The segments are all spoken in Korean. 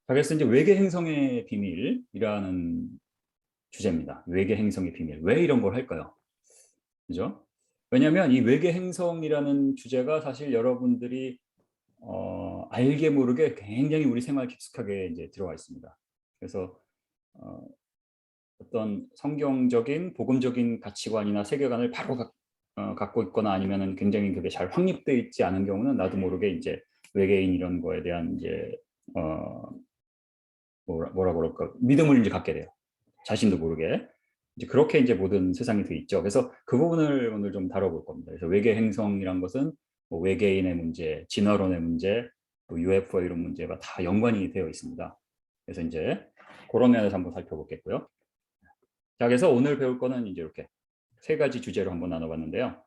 자, 그래서 이제 외계 행성의 비밀이라는 주제입니다. 외계 행성의 비밀. 왜 이런 걸 할까요? 그죠? 왜냐하면 이 외계 행성이라는 주제가 사실 여러분들이 알게 모르게 굉장히 우리 생활 깊숙하게 이제 들어와 있습니다. 그래서 어, 어떤 성경적인 복음적인 가치관이나 세계관을 바로 갖고 있거나 아니면은 굉장히 그게 잘 확립되어 있지 않은 경우는 나도 모르게 이제 외계인 이런 거에 대한 이제 어, 뭐라 그럴까 믿음을 이제 갖게 돼요. 자신도 모르게 이제 그렇게 이제 모든 세상이 돼 있죠. 그래서 그 부분을 오늘 좀 다뤄볼 겁니다. 그래서 외계 행성이란 것은 뭐 외계인의 문제, 진화론의 문제, 또 UFO 이런 문제가 다 연관이 되어 있습니다. 그래서 이제 그런 면에서 한번 살펴보겠고요. 자, 그래서 오늘 배울 거는 이제 이렇게 세 가지 주제로 한번 나눠봤는데요.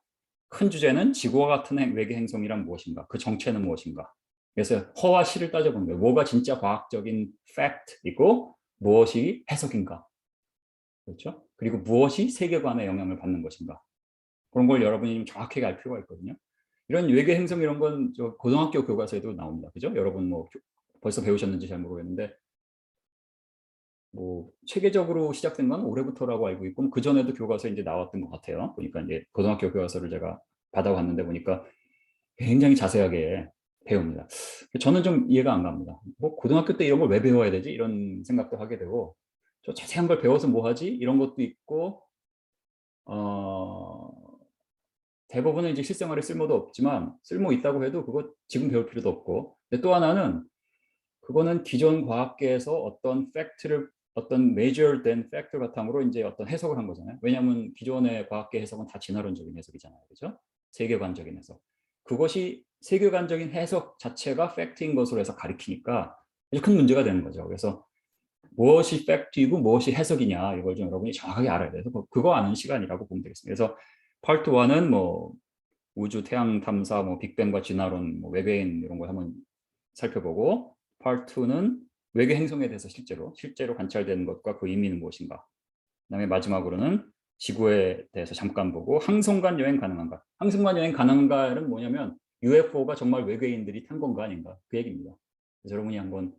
큰 주제는 지구와 같은 외계 행성이란 무엇인가, 그 정체는 무엇인가. 그래서 허와 실을 따져보는 거예요. 뭐가 진짜 과학적인 팩트이고 무엇이 해석인가. 그렇죠? 그리고 무엇이 세계관에 영향을 받는 것인가. 그런 걸 여러분이 좀 정확하게 알 필요가 있거든요. 이런 외계 행성 이런 건 저 고등학교 교과서에도 나옵니다. 그죠? 여러분 뭐 벌써 배우셨는지 잘 모르겠는데 뭐 체계적으로 시작된 건 올해부터라고 알고 있고 그 전에도 교과서에 이제 나왔던 것 같아요. 보니까 이제 고등학교 교과서를 제가 받아왔는데 보니까 굉장히 자세하게 배웁니다. 저는 좀 이해가 안 갑니다. 뭐 고등학교 때 이런 걸 왜 배워야 되지? 이런 생각도 하게 되고 저 자세한 걸 배워서 뭐 하지? 이런 것도 있고 어, 대부분은 이제 실생활에 쓸모도 없지만 쓸모 있다고 해도 그거 지금 배울 필요도 없고 근데 또 하나는 그거는 기존 과학계에서 어떤 팩트를 어떤 메이저된 팩트 바탕으로 이제 어떤 해석을 한 거잖아요. 왜냐하면 기존의 과학계 해석은 다 진화론적인 해석이잖아요. 그죠? 세계관적인 해석. 그것이 세계관적인 해석 자체가 팩트인 것으로 해서 가리키니까 아주 큰 문제가 되는 거죠. 그래서 무엇이 팩트이고 무엇이 해석이냐 이걸 좀 여러분이 정확하게 알아야 돼서 그거 아는 시간이라고 보면 되겠습니다. 그래서 파트 1은 뭐 우주 태양 탐사, 뭐 빅뱅과 진화론, 뭐 외계인 이런 걸 한번 살펴보고 파트 2는 외계 행성에 대해서 실제로 관찰되는 것과 그 의미는 무엇인가. 그다음에 마지막으로는 지구에 대해서 잠깐 보고 항성간 여행 가능한가. 항성간 여행 가능한가는 뭐냐면 UFO가 정말 외계인들이 탄 건가 아닌가 그 얘기입니다. 그래서 여러분이 한번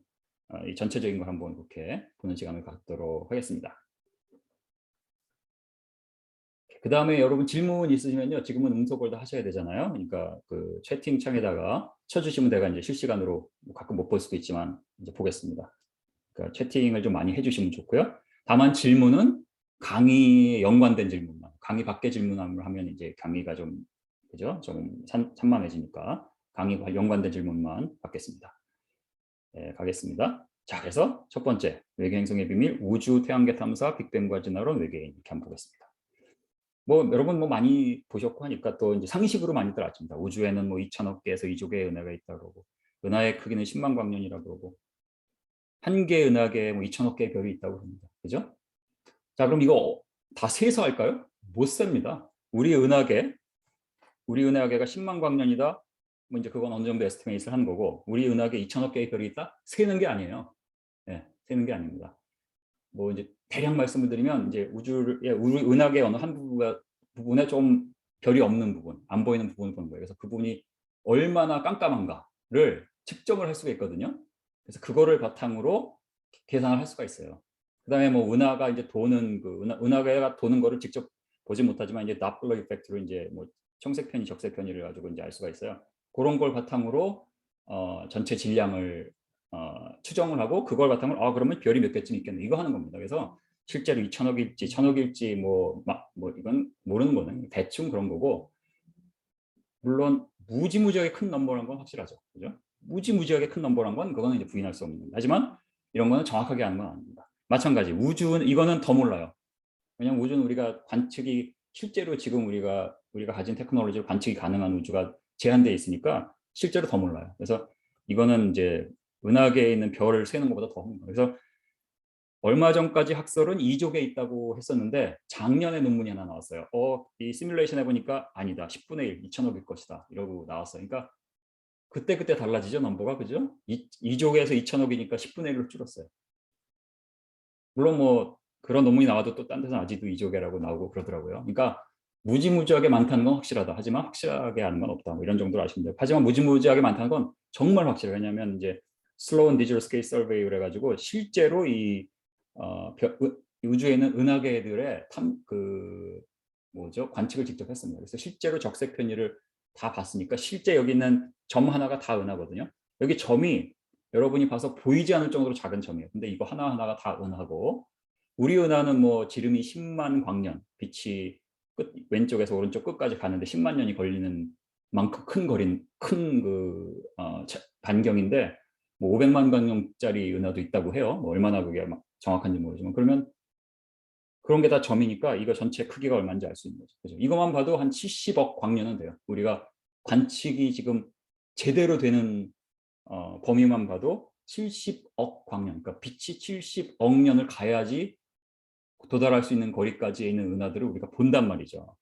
이 전체적인 걸 한번 이렇게 보는 시간을 갖도록 하겠습니다. 그 다음에 여러분 질문 있으시면요. 지금은 응석을 다 하셔야 되잖아요. 그러니까 그 채팅창에다가 쳐주시면 내가 이제 실시간으로 가끔 못 볼 수도 있지만 이제 보겠습니다. 그러니까 채팅을 좀 많이 해주시면 좋고요. 다만 질문은 강의에 연관된 질문만, 강의 밖에 질문을 하면 이제 강의가 좀 그죠? 좀 산만해지니까 강의와 연관된 질문만 받겠습니다. 네, 가겠습니다. 자, 그래서 첫 번째 외계 행성의 비밀, 우주 태양계 탐사, 빅뱅과 진화론 외계인 이렇게 한번 보겠습니다. 뭐 여러분 뭐 많이 보셨고 하니까 또 이제 상식으로 많이들 아십니다. 우주에는 뭐 2천억 개에서 2조 개의 은하가 있다 그러고 은하의 크기는 10만 광년이라고 그러고 한 개의 은하계에 뭐 2천억 개의 별이 있다고 합니다. 그죠? 자, 그럼 이거 다 세서 할까요? 못 셉니다. 우리 은하계가 10만 광년이다. 뭐 이제 그건 어느 정도 에스티메이트를 하는 거고 우리 은하계 2천억 개의 별이 있다. 세는 게 아니에요. 네, 세는 게 아닙니다. 뭐 이제 대략 말씀을 드리면 이제 우리 은하계 어느 한 부분에 좀 별이 없는 부분, 안 보이는 부분을 보는 거예요. 그래서 그 부분이 얼마나 깜깜한가를 측정을 할 수가 있거든요. 그래서 그거를 바탕으로 계산을 할 수가 있어요. 그다음에 뭐 은하가 이제 도는 그 은하가 도는 거를 직접 보지 못하지만 이제 다플러 이펙트로 이제 뭐 청색편이 적색편이를 가지고 이제 알 수가 있어요. 그런 걸 바탕으로 전체 질량을 추정을 하고 그걸 바탕으로 그러면 별이 몇 개쯤 있겠네 이거 하는 겁니다. 그래서 실제로 2천억일지 1천억일지 뭐 이건 모르는 거는 대충 그런 거고 물론 무지무지하게 큰 넘버란 건 확실하죠. 그죠? 무지무지하게 큰 넘버란 건 그거는 이제 부인할 수 없는. 하지만 이런 거는 정확하게 하는 건 아닙니다. 마찬가지 우주는 이거는 더 몰라요. 왜냐하면 우주는 우리가 관측이 실제로 지금 우리가 가진 테크놀로지로 관측이 가능한 우주가 제한되어 있으니까 실제로 더 몰라요. 그래서 이거는 이제 은하계에 있는 별을 세는 것보다 더 합니다. 그래서 얼마 전까지 학설은 2족에 있다고 했었는데 작년에 논문이 하나 나왔어요. 이 시뮬레이션 해보니까 아니다. 10분의 1, 2천억일 것이다. 이러고 나왔어요. 그러니까 그때 달라지죠. 넘버가. 그죠? 2족에서 2천억이니까 10분의 1로 줄었어요. 물론 뭐 그런 논문이 나와도 또 딴 데서는 아직도 2족이라고 나오고 그러더라고요. 그러니까 무지무지하게 많다는 건 확실하다. 하지만 확실하게 아는 건 없다. 뭐 이런 정도로 아시면 돼요. 하지만 무지무지하게 많다는 건 정말 확실해요. 왜냐하면 이제 Slow and Digital Scale Survey를 해가지고 실제로 이 우주에는 은하계들의 관측을 직접 했습니다. 그래서 실제로 적색 편의를 다 봤으니까 실제 여기 있는 점 하나가 다 은하거든요. 여기 점이 여러분이 봐서 보이지 않을 정도로 작은 점이에요. 근데 이거 하나하나가 다 은하고, 우리 은하는 뭐 지름이 10만 광년, 빛이 왼쪽에서 오른쪽 끝까지 가는데 10만 년이 걸리는 만큼 큰 반경인데, 뭐 500만 광년짜리 은하도 있다고 해요. 뭐 얼마나 그게 정확한지 모르지만, 그러면 그런 게 다 점이니까 이거 전체 크기가 얼마인지 알 수 있는 거죠. 그죠? 이것만 봐도 한 70억 광년은 돼요. 우리가 관측이 지금 제대로 되는 범위만 봐도 70억 광년, 그러니까 빛이 70억 년을 가야지 도달할 수 있는 거리까지 있는 은하들을 우리가 본단 말이죠.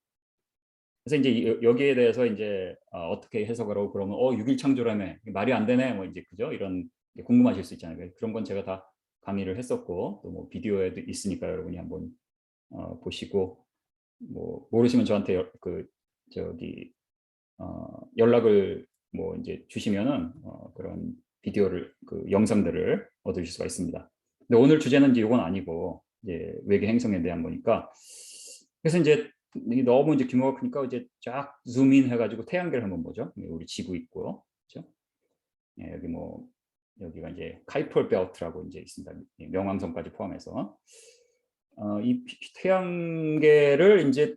그래서 이제 여기에 대해서 이제 어떻게 해석을 하고 그러면 6일 창조라며 말이 안 되네, 뭐 이제 그죠? 이런 궁금하실 수 있잖아요. 그런 건 제가 다 강의를 했었고, 또 뭐 비디오에도 있으니까 여러분이 한번 보시고, 뭐 모르시면 저한테 연락을 뭐 이제 주시면은 그런 비디오를, 영상들을 얻으실 수가 있습니다. 근데 오늘 주제는 이제 이건 아니고 이제 외계 행성에 대한 거니까, 그래서 이제 너무 이제 규모가 크니까 이제 쫙 줌인 해가지고 태양계를 한번 보죠. 우리 지구 있고, 그렇죠? 예, 여기가 이제 카이폴 벨트라고 이제 있습니다. 명왕성까지 포함해서 이 태양계를 이제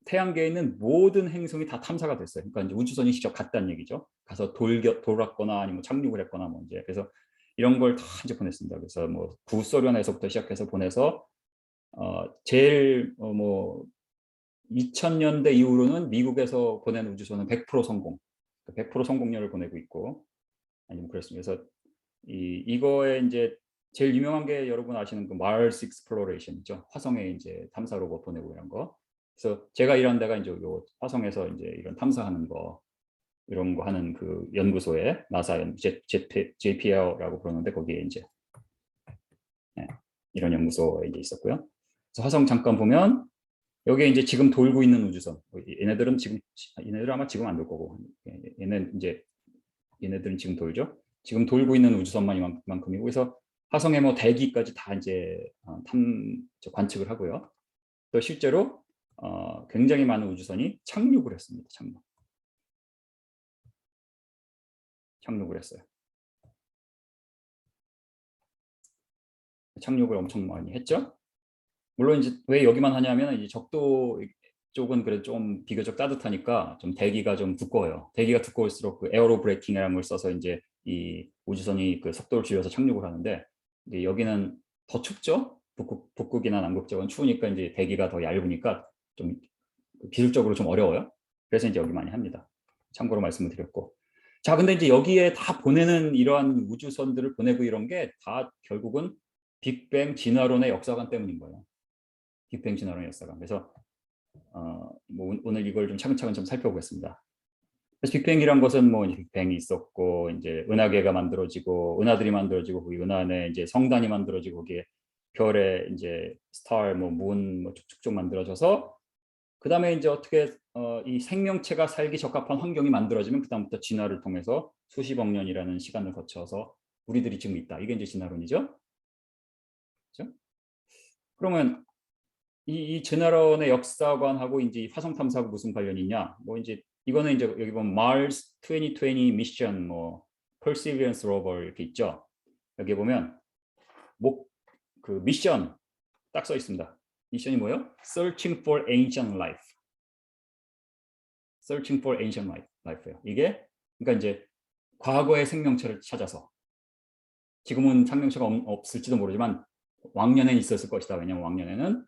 태양계에 있는 모든 행성이 다 탐사가 됐어요. 그러니까 이제 우주선이 직접 갔다는 얘기죠. 가서 돌았거나 아니면 착륙을 했거나 뭐 이제, 그래서 이런 걸 다 이제 보냈습니다. 그래서 뭐 구소련에서부터 시작해서 보내서 제일 뭐 2000년대 이후로는 미국에서 보낸 우주선은 100% 성공, 100% 성공률을 보내고 있고, 아니면 그렇습니다. 그래서 이거에 이제 제일 유명한 게 여러분 아시는 그 Mars Exploration이죠. 화성에 이제 탐사 로봇 보내고 이런 거. 그래서 제가 일하는 데가 이제 요 화성에서 이제 이런 탐사하는 거, 이런 거 하는 그 연구소에, 나사 JPL라고 부르는데, 거기에 이제 이런 연구소에 이제 있었고요. 그래서 화성 잠깐 보면 여기에 이제 지금 돌고 있는 우주선, 얘네들은 아마 지금 안 돌 거고, 얘네들은 지금 돌죠. 지금 돌고 있는 우주선만 이만큼이고, 그래서 화성의 뭐 대기까지 다 이제 관측을 하고요. 또 실제로 굉장히 많은 우주선이 착륙을 했습니다. 착륙을 했어요. 착륙을 엄청 많이 했죠. 물론 이제 왜 여기만 하냐면, 이제 적도 쪽은 그래도 좀 비교적 따뜻하니까 좀 대기가 좀 두꺼워요. 대기가 두꺼울수록 그 에어로 브레이킹이라는 걸 써서 이제 이 우주선이 그 속도를 줄여서 착륙을 하는데, 이제 여기는 더 춥죠. 북극이나 남극 쪽은 추우니까 이제 대기가 더 얇으니까 좀 기술적으로 좀 어려워요. 그래서 이제 여기 많이 합니다. 참고로 말씀을 드렸고. 자, 근데 이제 여기에 다 보내는 이러한 우주선들을 보내고 이런 게 다 결국은 빅뱅 진화론의 역사관 때문인 거예요. 빅뱅 진화론의 역사관. 그래서 뭐 오늘 이걸 좀 차근차근 좀 살펴보겠습니다. 그래서 빅뱅이란 것은 뭐 빅뱅이 있었고, 이제 은하계가 만들어지고, 은하들이 만들어지고, 그 은하 안에 이제 성단이 만들어지고, 거기에 별에 이제 스타, 뭐 문, 뭐 쭉쭉쭉 만들어져서, 그 다음에 이제 어떻게 이 생명체가 살기 적합한 환경이 만들어지면 그 다음부터 진화를 통해서 수십억 년이라는 시간을 거쳐서 우리들이 지금 있다. 이게 이제 진화론이죠. 그렇죠? 그러면 이 진화론의 역사관하고 이제 화성 탐사하고 무슨 관련이 있냐? 뭐 이제 이거는 이제 여기 보면 Mars 2020 미션, 뭐 Perseverance rover 이렇게 있죠. 여기 보면 그 미션 딱 써 있습니다. 미션이 뭐예요? Searching for ancient life. Searching for ancient life예요. 이게 그러니까 이제 과거의 생명체를 찾아서, 지금은 생명체가 없을지도 모르지만 왕년에 있었을 것이다. 왜냐하면 왕년에는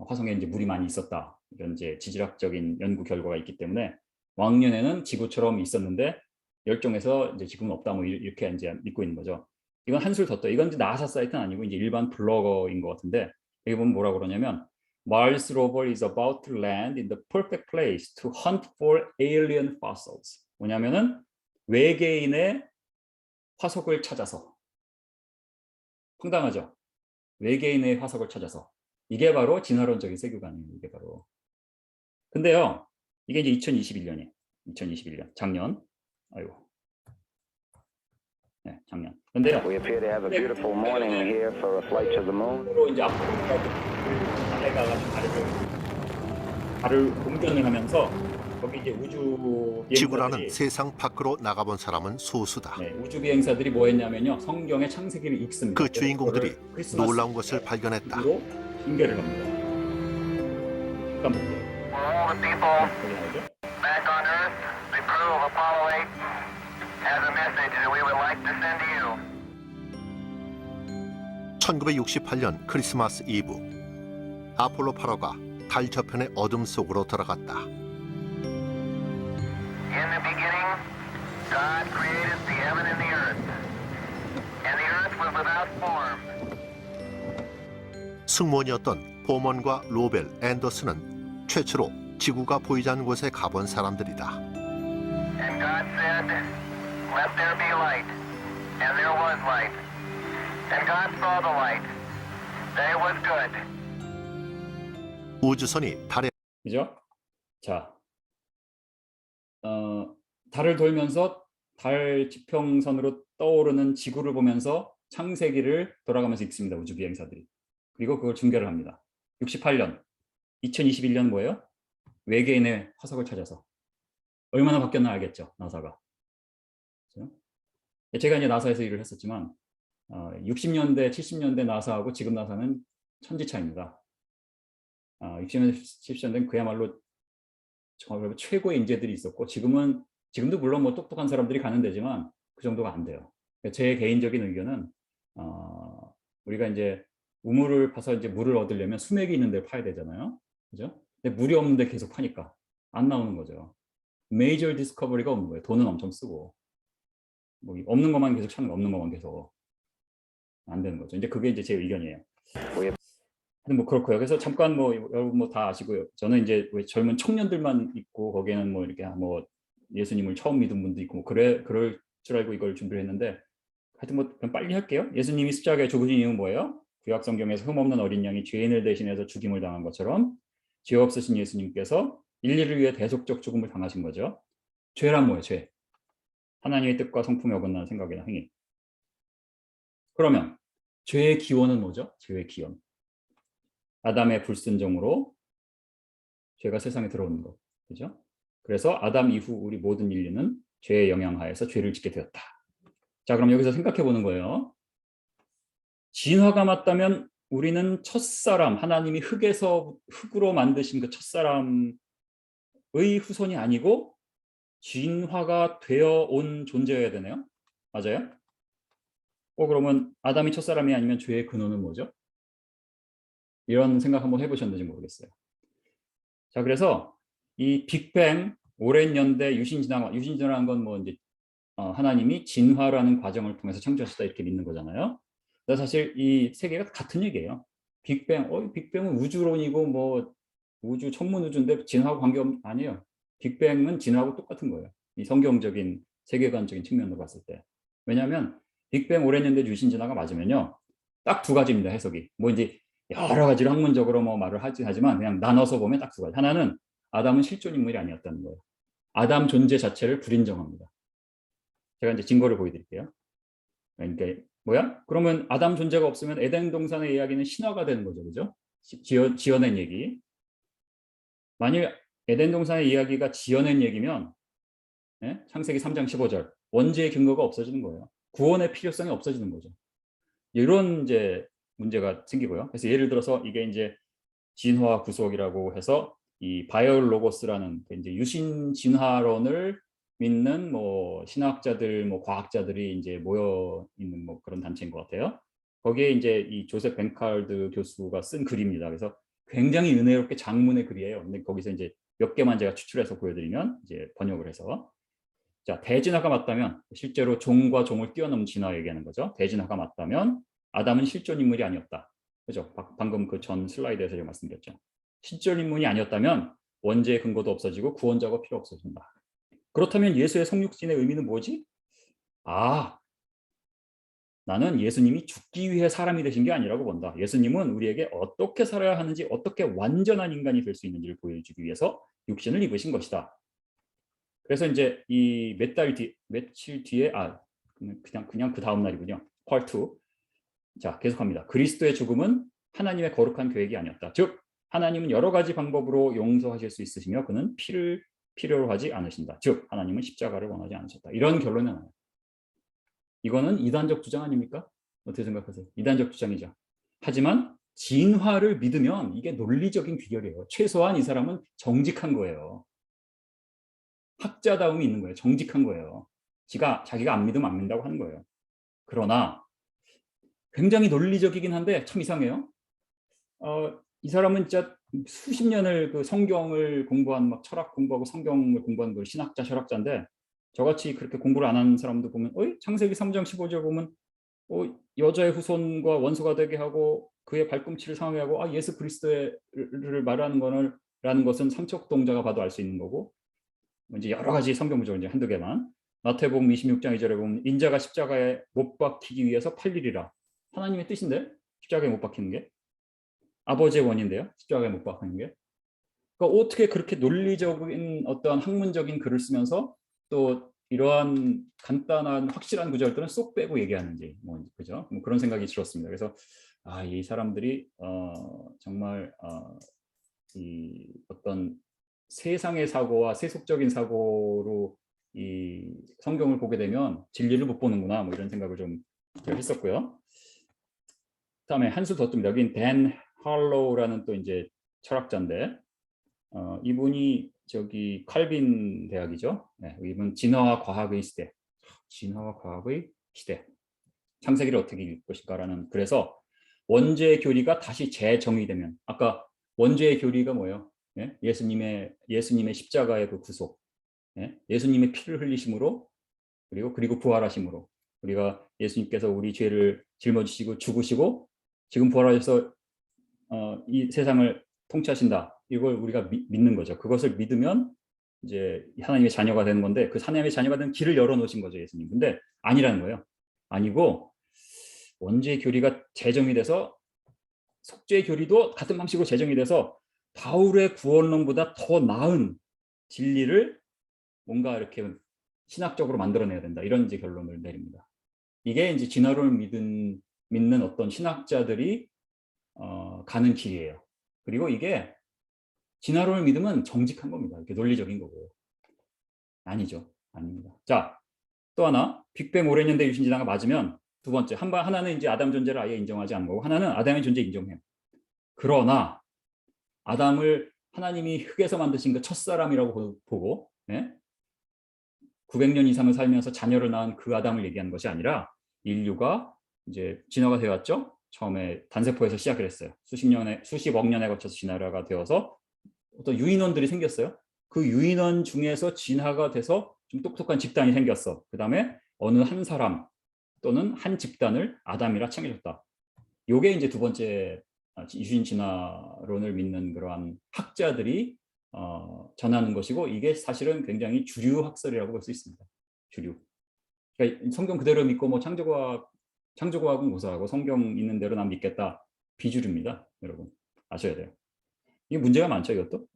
화성에 이제 물이 많이 있었다. 이런 이제 지질학적인 연구 결과가 있기 때문에 왕년에는 지구처럼 있었는데 멸종해서 이제 지금은 없다. 뭐 이렇게 이제 믿고 있는 거죠. 이건 한술 더 떠. 이건 이제 나사 사이트는 아니고 이제 일반 블로거인 것 같은데, 여기 보면 뭐라고 그러냐면 Mars rover is about to land in the perfect place to hunt for alien fossils. 뭐냐면은 외계인의 화석을 찾아서. 황당하죠? 외계인의 화석을 찾아서. 이게 바로 진화론적인 세계관이에요. 이게 바로. 근데요, 이게 이제 2021년이에요. 2021년 작년. 아이고. 네, 작년. 근데요. We appear to have a beautiful morning here for a flight to the moon. 로 이제 앞으로 달려가가지고 달을 공전을 하면서 거기 이제 우주 지구라는 비행사들이 세상 밖으로 나가본 사람은 소수다. 네, 우주 비행사들이 뭐 했냐면요. 성경의 창세기를 읽습니다. 그 주인공들이 놀라운 것을 발견했다. 로 인계를 합니다. 잠깐 볼게요. For all the people back on Earth, the crew of Apollo 8 has a message that we would like to send to you. 1968년 크리스마스 이브, 아폴로 8호가 달 저편의 어둠 속으로 들어갔다. In the beginning, God created the heaven and the earth. And the earth was without form. 승무원이었던 보먼과 로벨, 앤더슨은 최초로 지구가 보이지 않는 곳에 가본 사람들이다. And God said, let there be light. And there was light. And God saw the light. That it was good. 우주선이 달에 그죠? 자, 달을 돌면서 달 지평선으로 떠오르는 지구를 보면서 창세기를 돌아가면서 읽습니다. 우주 비행사들이. 그리고 그걸 중계를 합니다. 68년, 2021년 뭐예요? 외계인의 화석을 찾아서. 얼마나 바뀌었나 알겠죠, 나사가. 그렇죠? 제가 이제 나사에서 일을 했었지만 60년대, 70년대 나사하고 지금 나사는 천지 차이입니다. 60년대, 70년대는 그야말로 정말 최고의 인재들이 있었고 지금도 물론 뭐 똑똑한 사람들이 가는 데지만 그 정도가 안 돼요. 제 개인적인 의견은 우리가 이제 우물을 파서 이제 물을 얻으려면 수맥이 있는 데 파야 되잖아요. 그죠? 근데 물이 없는데 계속 파니까 안 나오는 거죠. 메이저 디스커버리가 없는 거예요. 돈은 엄청 쓰고 뭐 없는 것만 계속 찾는 거, 없는 것만 계속 안 되는 거죠. 이제 그게 이제 제 의견이에요. 뭐 그렇고요. 그래서 잠깐 뭐 여러분 뭐 다 아시고요. 저는 이제 왜 젊은 청년들만 있고 거기에는 뭐 이렇게 뭐 예수님을 처음 믿은 분도 있고 뭐 그럴 줄 알고 이걸 준비를 했는데 하여튼 뭐 그냥 빨리 할게요. 예수님이 십자가에 죽으신 이유는 뭐예요? 구약 성경에서 흠없는 어린 양이 죄인을 대신해서 죽임을 당한 것처럼 죄 없으신 예수님께서 인류를 위해 대속적 죽음을 당하신 거죠. 죄란 뭐예요? 죄. 하나님의 뜻과 성품에 어긋나는 생각이나 행위. 그러면 죄의 기원은 뭐죠? 죄의 기원. 아담의 불순종으로 죄가 세상에 들어오는 것. 그죠? 그래서 아담 이후 우리 모든 인류는 죄의 영향하에서 죄를 짓게 되었다. 자, 그럼 여기서 생각해 보는 거예요. 진화가 맞다면 우리는 첫사람, 하나님이 흙으로 만드신 그 첫사람의 후손이 아니고 진화가 되어 온 존재여야 되네요. 맞아요? 그러면 아담이 첫사람이 아니면 죄의 근원은 뭐죠? 이런 생각 한번 해보셨는지 모르겠어요. 자, 그래서 이 빅뱅, 오랜 연대 유신진화라는 건 뭐 이제 하나님이 진화라는 과정을 통해서 창조하셨다 이렇게 믿는 거잖아요. 그래서 사실 이 세계가 같은 얘기예요. 빅뱅은 우주론이고 뭐 우주 천문 우주인데 진화하고 아니에요. 빅뱅은 진화하고 똑같은 거예요. 이 성경적인 세계관적인 측면으로 봤을 때. 왜냐하면 빅뱅 오랜 연대 유신진화가 맞으면요, 딱 두 가지입니다. 해석이. 뭐 이제 여러 가지로 학문적으로 뭐 말을 하지만 그냥 나눠서 보면 딱 두 가지. 하나는 아담은 실존 인물이 아니었다는 거예요. 아담 존재 자체를 불인정합니다. 제가 이제 증거를 보여드릴게요. 그러니까 뭐야? 그러면 아담 존재가 없으면 에덴 동산의 이야기는 신화가 되는 거죠, 그죠? 지어낸 얘기. 만일 에덴 동산의 이야기가 지어낸 얘기면 창세기 3장 15절 원죄의 근거가 없어지는 거예요. 구원의 필요성이 없어지는 거죠. 이런 이제 문제가 생기고요. 그래서 예를 들어서 이게 이제 진화 구속이라고 해서 이 바이올로고스라는 이제 유신 진화론을 믿는 뭐 신학자들, 뭐 과학자들이 이제 모여 있는 뭐 그런 단체인 것 같아요. 거기에 이제 이 조셉 벤칼드 교수가 쓴 글입니다. 그래서 굉장히 은혜롭게 장문의 글이에요. 근데 거기서 이제 몇 개만 제가 추출해서 보여드리면 이제 번역을 해서, 자, 대진화가 맞다면 실제로 종과 종을 뛰어넘은 진화 얘기하는 거죠. 대진화가 맞다면 아담은 실존 인물이 아니었다. 그죠? 방금 그 전 슬라이드에서 제가 말씀드렸죠. 실존 인물이 아니었다면 원죄의 근거도 없어지고 구원자가 필요 없어진다. 그렇다면 예수의 성육신의 의미는 뭐지? 나는 예수님이 죽기 위해 사람이 되신 게 아니라고 본다. 예수님은 우리에게 어떻게 살아야 하는지, 어떻게 완전한 인간이 될 수 있는지를 보여주기 위해서 육신을 입으신 것이다. 그래서 이제 이 며칠 뒤에 그냥 그 다음 날이군요. Part 2. 자, 계속합니다. 그리스도의 죽음은 하나님의 거룩한 계획이 아니었다. 즉 하나님은 여러 가지 방법으로 용서하실 수 있으시며 그는 피를 필요로 하지 않으신다. 즉 하나님은 십자가를 원하지 않으셨다. 이런 결론이 나와요. 이거는 이단적 주장 아닙니까? 어떻게 생각하세요? 이단적 주장이죠. 하지만 진화를 믿으면 이게 논리적인 귀결이에요. 최소한 이 사람은 정직한 거예요. 학자다움이 있는 거예요. 정직한 거예요. 자기가 안 믿으면 안 믿는다고 하는 거예요. 그러나 굉장히 논리적이긴 한데 참 이상해요. 이 사람은 진짜 수십 년을 그 성경을 공부한 막 철학 공부하고 성경을 공부한 그 신학자 철학자인데 저같이 그렇게 공부를 안 하는 사람도 보면 창세기 3장 15절 보면 여자의 후손과 원수가 되게 하고 그의 발꿈치를 상하게 하고 예수 그리스도를 말하는 라는 것은 삼척동자가 봐도 알 수 있는 거고 이제 여러 가지 성경 구절 이제 한두 개만 마태복음 26장 2절에 보면 인자가 십자가에 못 박히기 위해서 팔리리라. 하나님의 뜻인데 십자가에 못 박히는 게 아버지의 원인데요. 십자가에 못 박히는 게. 그러니까 어떻게 그렇게 논리적인 어떠한 학문적인 글을 쓰면서 또 이러한 간단한 확실한 구절들은 쏙 빼고 얘기하는지 그죠? 그런 생각이 들었습니다. 그래서 이 사람들이 정말 이 어떤 세상의 사고와 세속적인 사고로 이 성경을 보게 되면 진리를 못 보는구나 이런 생각을 좀 했었고요. 그다음에 한 수 더 뜹니다. 여긴 댄 할로우라는 또 이제 철학자인데 이분이 저기 칼빈 대학이죠. 네, 이분 진화와 과학의 시대, 진화와 과학의 시대, 창세기를 어떻게 읽을 것인가라는. 그래서 원죄의 교리가 다시 재정의되면 아까 원죄의 교리가 뭐예요? 예? 예수님의 십자가의 그 구속, 예수님의 피를 흘리심으로 그리고 부활하심으로 우리가 예수님께서 우리 죄를 짊어지시고 죽으시고 지금 부활하셔서 이 세상을 통치하신다. 이걸 우리가 믿는 거죠. 그것을 믿으면 이제 하나님의 자녀가 되는 건데 그 하나님의 자녀가 되는 길을 열어놓으신 거죠, 예수님. 근데 아니라는 거예요. 아니고 원죄의 교리가 재정이 돼서 속죄의 교리도 같은 방식으로 재정이 돼서 바울의 구원론보다 더 나은 진리를 뭔가 이렇게 신학적으로 만들어내야 된다. 이런 이제 결론을 내립니다. 이게 이제 진화론을 믿는 어떤 신학자들이 가는 길이에요. 그리고 이게 진화론을 믿으면 정직한 겁니다. 이렇게 논리적인 거고요. 아니죠. 아닙니다. 자, 또 하나 빅뱅 오랜 연대 유신 진화가 맞으면 두 번째 하나는 이제 아담 존재를 아예 인정하지 않는 거고 하나는 아담의 존재 인정해요. 그러나 아담을 하나님이 흙에서 만드신 그 첫사람이라고 보고 900년 이상을 살면서 자녀를 낳은 그 아담을 얘기하는 것이 아니라 인류가 이제 진화가 되었죠. 처음에 단세포에서 시작을 했어요. 수십억 년에 거쳐서 진화가 되어서 어떤 유인원들이 생겼어요. 그 유인원 중에서 진화가 돼서 좀 똑똑한 집단이 생겼어. 그 다음에 어느 한 사람 또는 한 집단을 아담이라 칭해줬다. 요게 이제 두 번째 유신 진화론을 믿는 그러한 학자들이 전하는 것이고 이게 사실은 굉장히 주류 학설이라고 볼 수 있습니다. 주류. 그러니까 성경 그대로 믿고 뭐 창조과학은 고사하고 성경 있는 대로 난 믿겠다. 비주류입니다. 여러분 아셔야 돼요. 이게 문제가 많죠. 이것도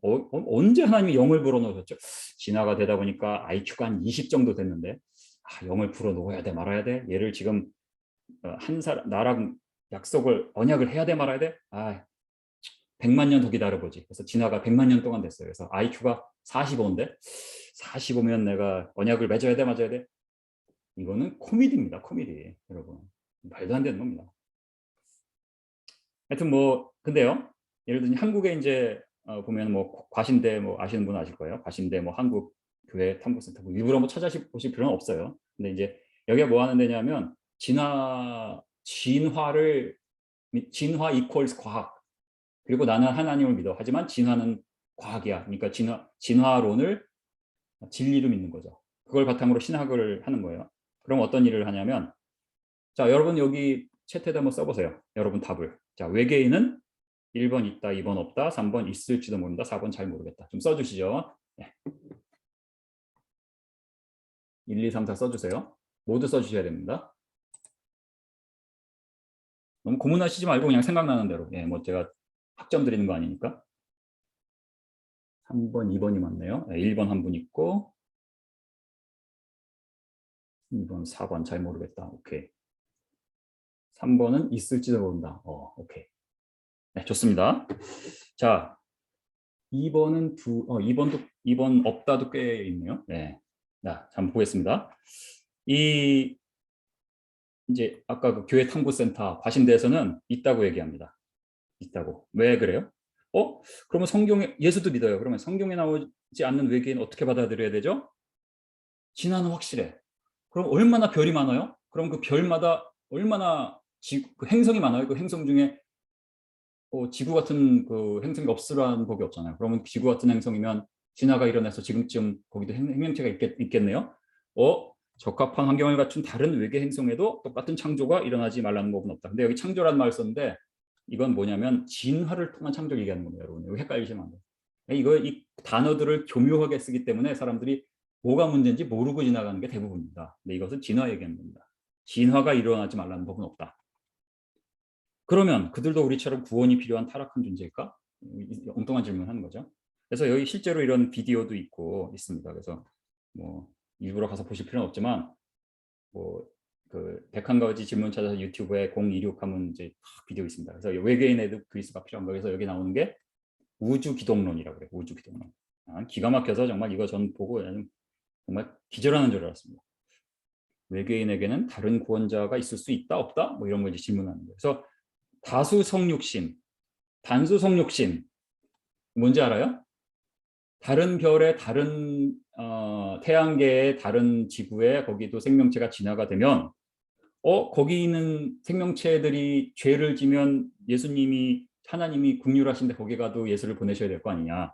언제 하나님이 0을 불어넣으셨죠? 진화가 되다 보니까 IQ가 한 20 정도 됐는데 0을 불어넣어야 돼 말아야 돼? 얘를 지금 한 사람 나랑 언약을 해야 돼 말아야 돼? 100만 년 더 기다려보지. 그래서 진화가 100만 년 동안 됐어요. 그래서 IQ가 45인데 45면 내가 언약을 맺어야 돼 맞아야 돼? 이거는 코미디입니다. 코미디. 여러분 말도 안 되는 겁니다. 하여튼 근데요. 예를 들면 한국에 이제 보면 과신대 아시는 분 아실 거예요. 과신대 한국 교회 탐구센터 일부러 찾아보실 필요는 없어요. 근데 이제 여기가 뭐 하는 데냐면 진화 이퀄스 과학. 그리고 나는 하나님을 믿어. 하지만 진화는 과학이야. 그러니까 진화론을 진리로 믿는 거죠. 그걸 바탕으로 신학을 하는 거예요. 그럼 어떤 일을 하냐면 자, 여러분 여기 채팅에다 한번 써보세요. 여러분 답을. 자, 외계인은 1번 있다, 2번 없다, 3번 있을지도 모른다, 4번 잘 모르겠다. 좀 써주시죠. 네. 1, 2, 3, 4 써주세요. 모두 써주셔야 됩니다. 너무 고문하시지 말고 그냥 생각나는 대로. 제가 학점 드리는 거 아니니까. 3번, 2번이 맞네요. 1번 한 분 있고 2번, 4번 잘 모르겠다. 오케이. 3번은 있을지도 모른다. 오케이. 네, 좋습니다. 자, 2번은 2번 없다도 꽤 있네요. 네. 자, 한번 보겠습니다. 이제 아까 그 교회 탐구센터 과신대에서는 있다고 얘기합니다. 있다고. 왜 그래요? 그러면 성경에 예수도 믿어요. 그러면 성경에 나오지 않는 외계인 어떻게 받아들여야 되죠? 진화는 확실해. 그럼 얼마나 별이 많아요? 그럼 그 별마다 얼마나 그 행성이 많아요? 그 행성 중에 지구 같은 그 행성이 없으라는 법이 없잖아요. 그러면 지구 같은 행성이면 진화가 일어나서 지금쯤 거기도 생명체가 있겠네요. 적합한 환경을 갖춘 다른 외계 행성에도 똑같은 창조가 일어나지 말라는 법은 없다. 근데 여기 창조라는 말을 썼는데 이건 뭐냐면 진화를 통한 창조를 얘기하는 겁니다, 여러분. 이거 헷갈리시면 안 돼요. 이 단어들을 교묘하게 쓰기 때문에 사람들이 뭐가 문제인지 모르고 지나가는 게 대부분입니다. 근데 이것은 진화 얘기하는 겁니다. 진화가 일어나지 말라는 법은 없다. 그러면 그들도 우리처럼 구원이 필요한 타락한 존재일까? 엉뚱한 질문을 하는 거죠. 그래서 여기 실제로 이런 비디오도 있습니다. 그래서 뭐 일부러 가서 보실 필요는 없지만 뭐 그 101가지 질문 찾아서 유튜브에 026 하면 이제 비디오 있습니다. 그래서 외계인에도 그리스가 필요한 거예요. 그래서 여기 나오는 게 우주 기독론이라고 그래요. 우주 기독론. 기가 막혀서 정말 이거 전 보고 정말 기절하는 줄 알았습니다. 외계인에게는 다른 구원자가 있을 수 있다 없다 뭐 이런 거 이제 질문하는 거예요. 그래서 다수 성육신, 단수 성육신 뭔지 알아요? 다른 별의 다른 태양계의 다른 지구에 거기도 생명체가 진화가 되면 거기 있는 생명체들이 죄를 지면 하나님이 긍휼하신데 거기 가도 예수를 보내셔야 될 거 아니냐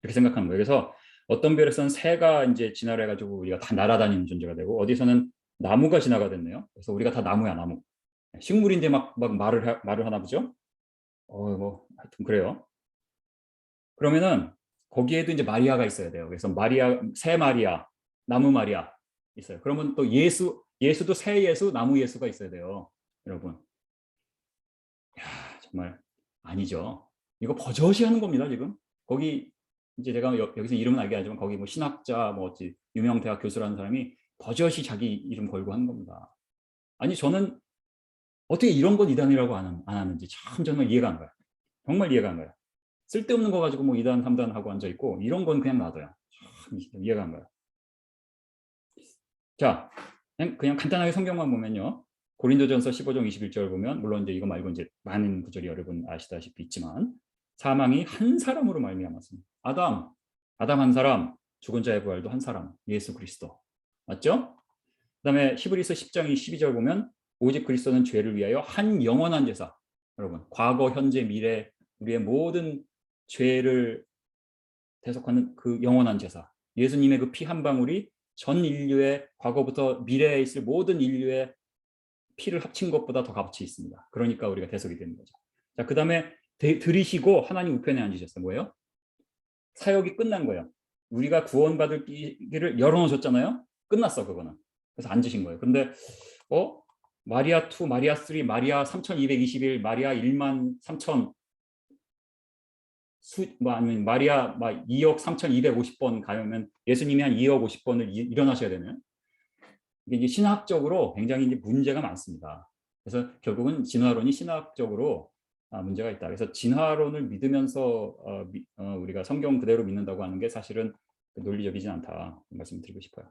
이렇게 생각하는 거예요. 그래서 어떤 별에서는 새가 이제 진화를 해가지고 우리가 다 날아다니는 존재가 되고 어디서는 나무가 진화가 됐네요. 그래서 우리가 다 나무야 나무. 식물인데 막 말을 하나 보죠. 뭐 하여튼 그래요. 그러면은 거기에도 이제 마리아가 있어야 돼요. 그래서 새 마리아, 나무 마리아 있어요. 그러면 또 예수도 새 예수, 나무 예수가 있어야 돼요. 여러분. 야, 정말 아니죠. 이거 버젓이 하는 겁니다, 지금. 거기 이제 제가 여기서 이름은 알게 하지만 거기 뭐 신학자 뭐 유명 대학 교수라는 사람이 버젓이 자기 이름 걸고 하는 겁니다. 아니 저는 어떻게 이런 건 이단이라고 안 하는지 참 정말 이해가 안 가요. 정말 이해가 안 가요. 쓸데없는 거 가지고 뭐 2단, 3단 하고 앉아 있고 이런 건 그냥 놔둬요. 참 이해가 안 가요. 자, 그냥 간단하게 성경만 보면요. 고린도전서 15장 21절 보면 물론 이제 이거 말고 이제 많은 구절이 여러분 아시다시피 있지만 사망이 한 사람으로 말미암았습니다. 아담 한 사람, 죽은 자의 부활도 한 사람, 예수 그리스도. 맞죠? 그다음에 히브리서 10장 12절 보면 오직 그리스도는 죄를 위하여 한 영원한 제사. 여러분, 과거, 현재, 미래 우리의 모든 죄를 대속하는 그 영원한 제사. 예수님의 그 피 한 방울이 전 인류의 과거부터 미래에 있을 모든 인류의 피를 합친 것보다 더 값이 있습니다. 그러니까 우리가 대속이 되는 거죠. 자, 그다음에 들이시고 하나님 우편에 앉으셨어요. 뭐예요? 사역이 끝난 거예요. 우리가 구원받을 길을 열어놓으셨잖아요. 끝났어 그거는. 그래서 앉으신 거예요. 근데 마리아 2, 마리아 3, 마리아 3221, 마리아 1만 3천 아니면 마리아 2억 3,250번 가면 예수님이 한 2억 50번을 일어나셔야 되는 이게 신학적으로 굉장히 이제 문제가 많습니다. 그래서 결국은 진화론이 신학적으로 문제가 있다. 그래서 진화론을 믿으면서 우리가 성경 그대로 믿는다고 하는 게 사실은 논리적이지 않다 말씀드리고 싶어요.